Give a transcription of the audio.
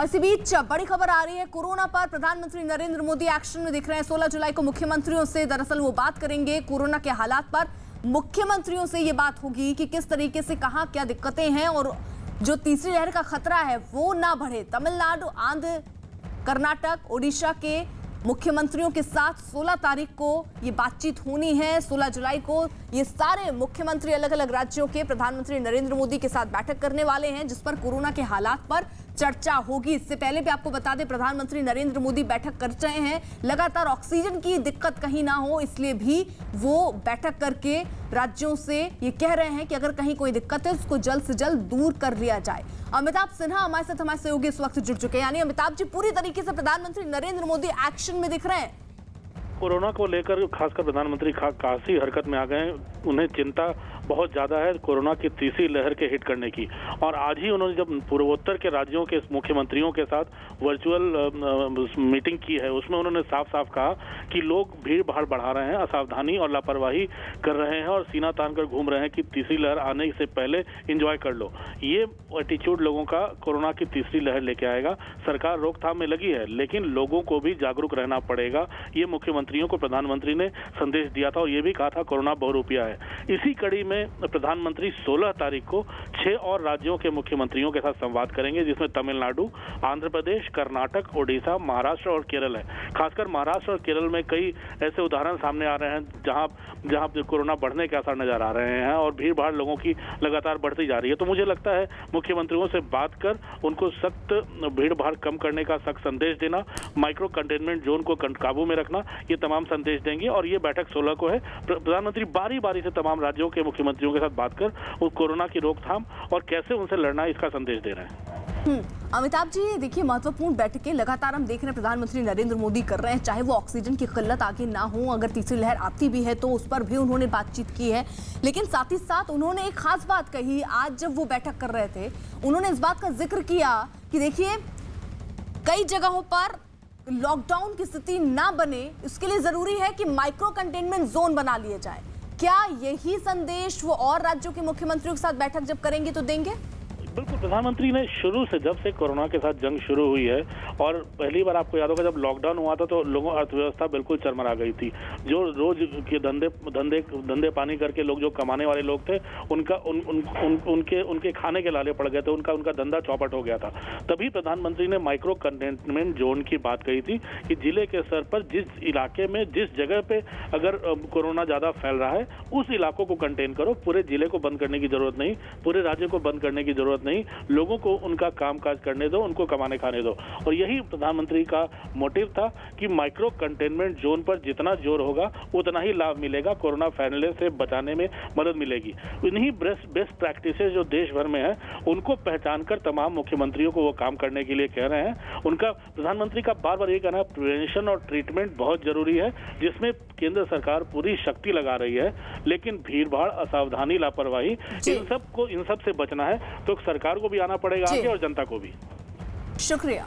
और इसी बीच बड़ी खबर आ रही है कोरोना पर। प्रधानमंत्री नरेंद्र मोदी एक्शन में दिख रहे हैं। 16 जुलाई को मुख्यमंत्रियों से दरअसल वो बात करेंगे कोरोना के हालात पर। मुख्यमंत्रियों से ये बात होगी कि किस तरीके से कहां क्या दिक्कतें हैं और जो तीसरी लहर का खतरा है वो ना बढ़े। तमिलनाडु, आंध्र, कर्नाटक, ओडिशा के मुख्यमंत्रियों के साथ 16 तारीख को ये बातचीत होनी है। 16 जुलाई को ये सारे मुख्यमंत्री अलग अलग राज्यों के प्रधानमंत्री नरेंद्र मोदी के साथ बैठक करने वाले हैं, जिस पर कोरोना के हालात पर चर्चा होगी। इससे पहले भी आपको बता दें, प्रधानमंत्री नरेंद्र मोदी बैठक कर रहे हैं। लगातार ऑक्सीजन की दिक्कत कहीं ना हो, इसलिए भी वो बैठक करके राज्यों से ये कह रहे हैं कि अगर कहीं कोई दिक्कत है उसको जल्द से जल्द दूर कर लिया जाए। अमिताभ सिन्हा हमारे साथ, हमारे सहयोगी इस वक्त जुड़ चुके हैं। यानी अमिताभ जी, पूरी तरीके से प्रधानमंत्री नरेंद्र मोदी एक्शन में दिख रहे हैं। कोरोना को लेकर खासकर प्रधानमंत्री काफी हरकत में आ गए हैं। उन्हें चिंता बहुत ज़्यादा है कोरोना की तीसरी लहर के हिट करने की। और आज ही उन्होंने जब पूर्वोत्तर के राज्यों के मुख्यमंत्रियों के साथ वर्चुअल मीटिंग की है, उसमें उन्होंने साफ साफ कहा कि लोग भीड़ भाड़ बढ़ा रहे हैं, असावधानी और लापरवाही कर रहे हैं और सीना तान कर घूम रहे हैं कि तीसरी लहर आने से पहले एंजॉय कर लो। ये एटीट्यूड लोगों का कोरोना की तीसरी लहर लेके आएगा। सरकार रोकथाम में लगी है, लेकिन लोगों को भी जागरूक रहना पड़ेगा। ये मुख्यमंत्रियों को प्रधानमंत्री ने संदेश दिया था और ये भी कहा था कोरोना बहुरूपिया है। इसी कड़ी में प्रधानमंत्री 16 तारीख को 6 और राज्यों के मुख्यमंत्रियों के साथ संवाद करेंगे, जिसमें तमिलनाडु, आंध्र प्रदेश, कर्नाटक, ओडिशा, महाराष्ट्र और केरल है। खासकर महाराष्ट्र और केरल में कई ऐसे उदाहरण सामने आ रहे हैं जहां कोरोना बढ़ने के आसार नजर आ रहे हैं और भीड़ भाड़ लोगों की लगातार बढ़ती जा रही है। तो मुझे लगता है मुख्यमंत्रियों से बात कर उनको सख्त भीड़ भाड़ कम करने का सख्त संदेश देना, माइक्रो कंटेनमेंट जोन को काबू में रखना, ये तमाम संदेश देंगे। और ये बैठक 16 को है। प्रधानमंत्री बारी बारी से तमाम राज्यों के मुख्यमंत्रियों के साथ बात कर वो कोरोना की रोकथाम और कैसे उनसे लड़ना है इसका संदेश दे रहे हैं। अमिताभ जी, देखिए, महत्वपूर्ण बैठकें लगातार हम देख रहे हैं प्रधानमंत्री नरेंद्र मोदी कर रहे हैं, चाहे वो ऑक्सीजन की किल्लत आगे ना हो, अगर तीसरी लहर आती भी है तो उस पर भी उन्होंने बातचीत की है। लेकिन साथ ही साथ उन्होंने एक खास बात कही। आज जब वो बैठक कर रहे थे, उन्होंने इस बात का जिक्र किया कि देखिए, कई जगहों पर लॉकडाउन की स्थिति ना बने, इसके लिए जरूरी है कि माइक्रो कंटेनमेंट जोन बना लिए जाए। क्या यही संदेश वो और राज्यों के मुख्यमंत्रियों के साथ बैठक जब करेंगे तो देंगे? बिल्कुल, प्रधानमंत्री ने शुरू से, जब से कोरोना के साथ जंग शुरू हुई है और पहली बार आपको याद होगा जब लॉकडाउन हुआ था तो लोगों अर्थव्यवस्था बिल्कुल चरमरा गई थी। जो रोज के धंधे पानी करके लोग, जो कमाने वाले लोग थे, उनके खाने के लाले पड़ गए थे, उनका धंधा चौपट हो गया था। तभी प्रधानमंत्री ने माइक्रो कंटेनमेंट जोन की बात कही थी कि जिले के स्तर पर जिस इलाके में, जिस जगह पे अगर कोरोना ज्यादा फैल रहा है, उस इलाकों को कंटेन करो। पूरे जिले को बंद करने की जरूरत नहीं, पूरे राज्य को बंद करने की जरूरत नहीं, लोगों को उनका कामकाज करने दो, उनको कमाने खाने दो। और यही प्रधानमंत्री का मोटिव था कि माइक्रो कंटेनमेंट जोन पर जितना जोर होगा उतना ही लाभ मिलेगा, कोरोना फैलने से बचाने में मदद मिलेगी। इन्हीं बेस्ट प्रैक्टिसेस जो देश भर में है, उनको पहचान कर तमाम मुख्यमंत्रियों को वो काम करने के लिए कह रहे हैं। उनका, प्रधानमंत्री का बार बार ये कहना है प्रिवेंशन और ट्रीटमेंट बहुत जरूरी है, जिसमें केंद्र सरकार पूरी शक्ति लगा रही है। लेकिन भीड़ भाड़, असावधानी, लापरवाही, इन सब से बचना है तो सरकार को भी आना पड़ेगा आगे और जनता को भी। शुक्रिया।